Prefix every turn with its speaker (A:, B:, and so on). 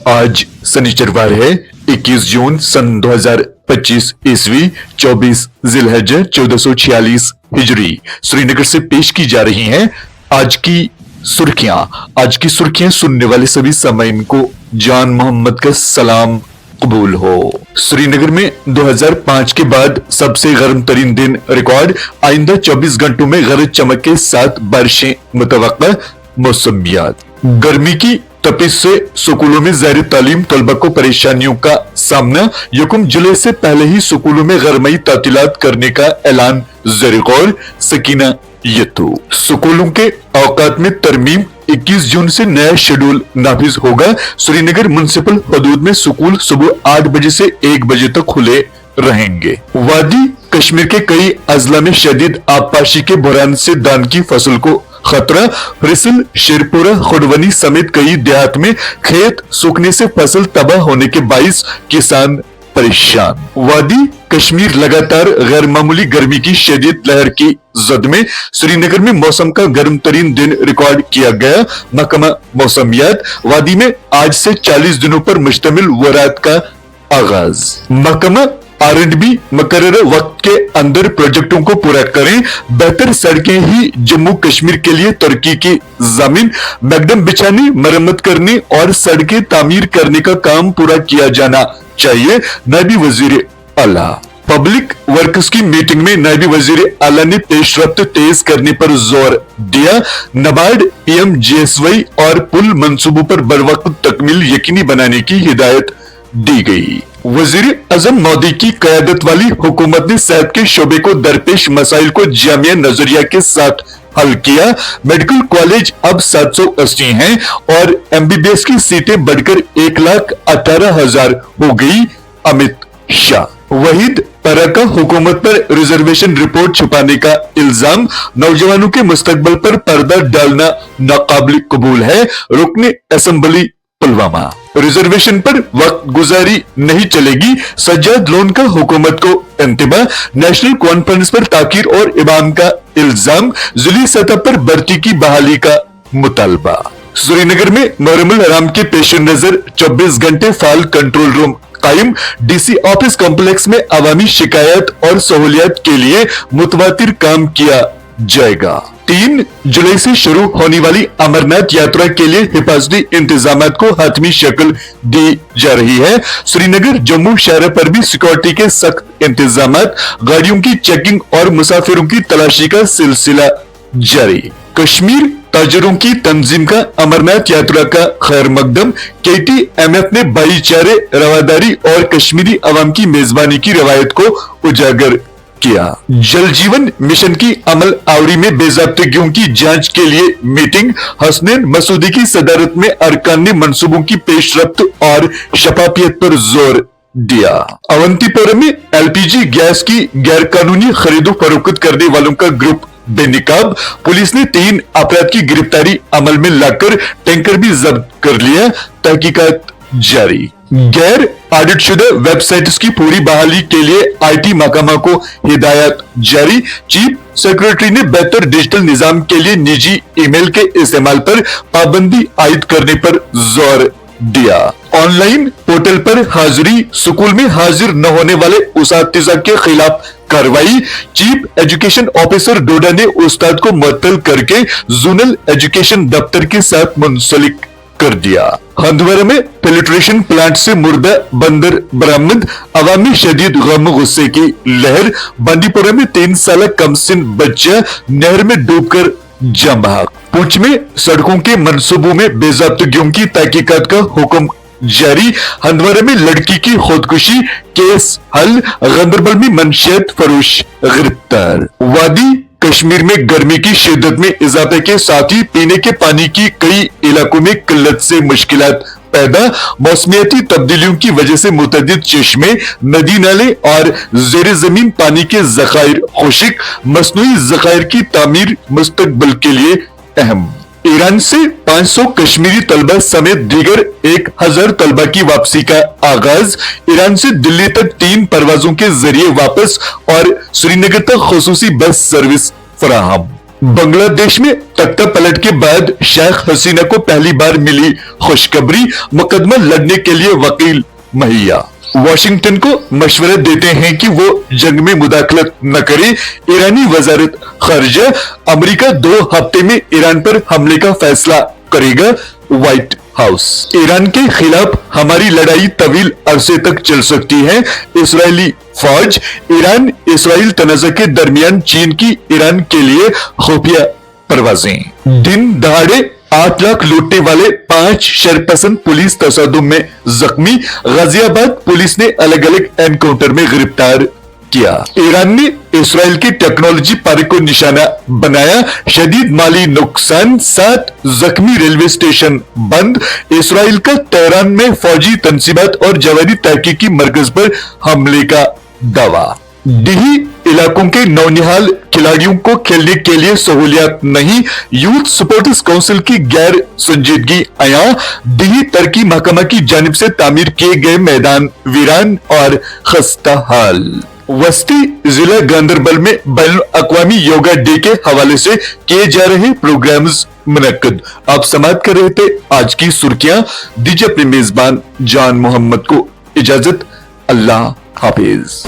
A: आज शनिचरवार है 21 जून सन 2025 ईस्वी 24 जिलहज 1446 हिजरी। श्रीनगर से पेश की जा रही हैं आज की सुर्खियां सुनने वाले सभी सामीन को जान मोहम्मद का सलाम कबूल हो। श्रीनगर में 2005 के बाद सबसे गर्म तरीन दिन रिकॉर्ड। आइंदा 24 घंटों में गरज चमक के साथ बारिशें मुतवक्का। मौसमियात। गर्मी की तपिश से स्कूलों में ज़ाहिर तालीम तलबा को परेशानियों का सामना। यकम जुलाई से पहले ही स्कूलों में गरमाई तातीलात करने का ऐलान ज़ेर गौर। सकीना यतू। स्कूलों के औकात में तरमीम। 21 जून से नया शेड्यूल नाफिज होगा। श्रीनगर म्युनिसिपल हदूद में स्कूल सुबह 8 बजे से 1 बजे तक खुले रहेंगे। वादी कश्मीर के कई अजला में शदीद आबपाशी के बहरान से धान की फसल को खतरा। रिसल, शेरपुरा, खुडवनी समेत कई देहात में खेत सूखने से फसल तबाह होने के बाइस किसान परेशान। वादी कश्मीर लगातार गैर मामूली गर्मी की शदीद लहर की जद में। श्रीनगर में मौसम का गर्म तरीन दिन रिकॉर्ड किया गया। महकमा मौसमियात। वादी में आज से 40 दिनों पर मुश्तमिल वरात का आगाज। महकमा R&B मुकर्रर वक्त के अंदर प्रोजेक्टों को पूरा करें। बेहतर सड़कें ही जम्मू कश्मीर के लिए तरक्की की जमीन। मैकडम बिछाने, मरम्मत करने और सड़कें तामीर करने का काम पूरा किया जाना चाहिए। नायब वजीर आला। पब्लिक वर्क्स की मीटिंग में नायब वजीर आला ने पेशरफ्त तेज करने पर जोर दिया। नाबार्ड, PMGSY और पुल मंसूबों पर बरवक्त तकमील यकीनी बनाने की हिदायत दी गई। वजीर आजम मोदी की क़यादत वाली हुकूमत ने सेहत के शोबे को दरपेश मसाइल को जामिया नजरिया के साथ हल किया। मेडिकल कॉलेज अब 780 हैं और MBBS की सीटें बढ़कर 1,18,000 हो गई। अमित शाह। वहीद पारा का हुकूमत पर रिजर्वेशन रिपोर्ट छुपाने का इल्जाम। नौजवानों के मुस्तकबल पर पर्दा डालना नाकाबिल कबूल है। रुकने असेंबली पुलवामा। रिजर्वेशन पर वक्त गुजारी नहीं चलेगी। सज्जाद लोन का हुकूमत को इंतबा। नेशनल कॉन्फ्रेंस पर ताकीर और इमाम का इल्जाम। जिली सतह पर भर्ती की बहाली का मुतालबा। श्रीनगर में मुहर्रम हराम के पेश नजर 24 घंटे फाल कंट्रोल रूम कायम। DC ऑफिस कॉम्प्लेक्स में अवामी शिकायत और सहूलियत के लिए मुतवातिर काम किया जाएगा। 3 जुलाई से शुरू होने वाली अमरनाथ यात्रा के लिए हिफाजती इंतजामात को हातमी शक्ल दी जा रही है। श्रीनगर जम्मू शहर पर भी सिक्योरिटी के सख्त इंतजामात। गाड़ियों की चेकिंग और मुसाफिरों की तलाशी का सिलसिला जारी। कश्मीर ताजरों की तंजीम का अमरनाथ यात्रा का खैर मकदम। KTMF ने भाईचारे, रवादारी और कश्मीरी अवाम की मेजबानी की रवायत को उजागर किया। जल जीवन मिशन की अमल आवरी में बेज़ाब्तगियों की जांच के लिए मीटिंग। हसनैन मसूदी की सदारत में अरकान ने मंसूबों की पेशरफ्त और शफाफियत पर जोर दिया। अवंतीपुरम में LPG गैस की गैर कानूनी खरीदो फरोख्त करने वालों का ग्रुप बेनिकाब। पुलिस ने 3 अपराध की गिरफ्तारी अमल में लाकर टैंकर भी जब्त कर लिया। तहकीकात जारी। गैर ऑडिट शुदा वेबसाइट्स की पूरी बहाली के लिए IT महकमा को हिदायत जारी। चीफ सेक्रेटरी ने बेहतर डिजिटल निजाम के लिए निजी ईमेल के इस्तेमाल पर पाबंदी आयद करने पर जोर दिया। ऑनलाइन पोर्टल पर हाजिरी। स्कूल में हाजिर न होने वाले उस्ताद के खिलाफ कार्रवाई। चीफ एजुकेशन ऑफिसर डोडा ने उस्ताद को मुअत्तल करके जोनल एजुकेशन दफ्तर के साथ मुंसलिक कर दिया। हंदवारा में फिल्ट्रेशन प्लांट से मुर्दा बंदर बरामद। अवामी शदीद गम गुस्से की लहर। बांदीपुरा में 3 साल कमसिन बच्चा नहर में डूबकर जान बहा। पुंछ में सड़कों के मंसूबों में बेज़ाब्तगियों की तहकीकात का हुक्म जारी। हंदवारा में लड़की की खुदकुशी केस हल। गांदरबल में मनशियत फरोश गिरफ्तार। वादी कश्मीर में गर्मी की शिद्दत में इजाफे के साथ ही पीने के पानी की कई इलाकों में किल्लत से मुश्किलात पैदा। मौसमियाती तब्दीलियों की वजह से मुतअद्दिद चश्मे, नदी नाले और ज़ेरे जमीन पानी के ज़खायर खुश्क। मसनूई ज़खायर की तामीर मुस्तकबिल के लिए अहम। ईरान से 500 कश्मीरी तलबा समेत दीगर 1000 तलबा की वापसी का आगाज। ईरान से दिल्ली तक 3 परवाजों के जरिए वापस और श्रीनगर तक खुसूसी बस सर्विस फराहम। बांग्लादेश में तख्ता पलट के बाद शेख हसीना को पहली बार मिली खुशखबरी, मुकदमा लड़ने के लिए वकील मुहैया। वाशिंगटन को मशवरा देते हैं कि वो जंग में मुदाखलत न करे। ईरानी वजारत खारजा, अमेरिका 2 हफ्ते में ईरान पर हमले का फैसला करेगा। व्हाइट हाउस, ईरान के खिलाफ हमारी लड़ाई तवील अरसे तक चल सकती है। इस्राएली फौज, ईरान इसराइल तनाज़ा के दरमियान चीन की ईरान के लिए खुफिया परवाजें। दिन दहाड़े 8 लाख लूटने वाले 5 शरपसंद पुलिस तसादुम में जख्मी। गाजियाबाद पुलिस ने अलग अलग एनकाउंटर में गिरफ्तार किया। ईरान ने इसराइल की टेक्नोलॉजी पार्क को निशाना बनाया। शदीद माली नुकसान, 7 जख्मी, रेलवे स्टेशन बंद। इसराइल का तेहरान में फौजी तंसीबात और जवानी तहकीकी मरकज पर हमले का दावा। डिही इलाकों के नौनिहाल खिलाड़ियों को खेलने के लिए सहूलियत नहीं। यूथ सपोर्टर्स काउंसिल की गैर संजीदगी आया। डिही तरक्की महकमा की जानिब से तामीर किए गए मैदान वीरान और खस्ता हाल। वस्ती जिला गांधरबल में बैनुल अक़वामी योगा डे के हवाले से किए जा रहे प्रोग्राम्स मुनक्कद। आप समाप्त कर रहे थे आज की सुर्खियां। दीजिए अपने मेजबान जान मोहम्मद को इजाजत। अल्लाह हाफिज।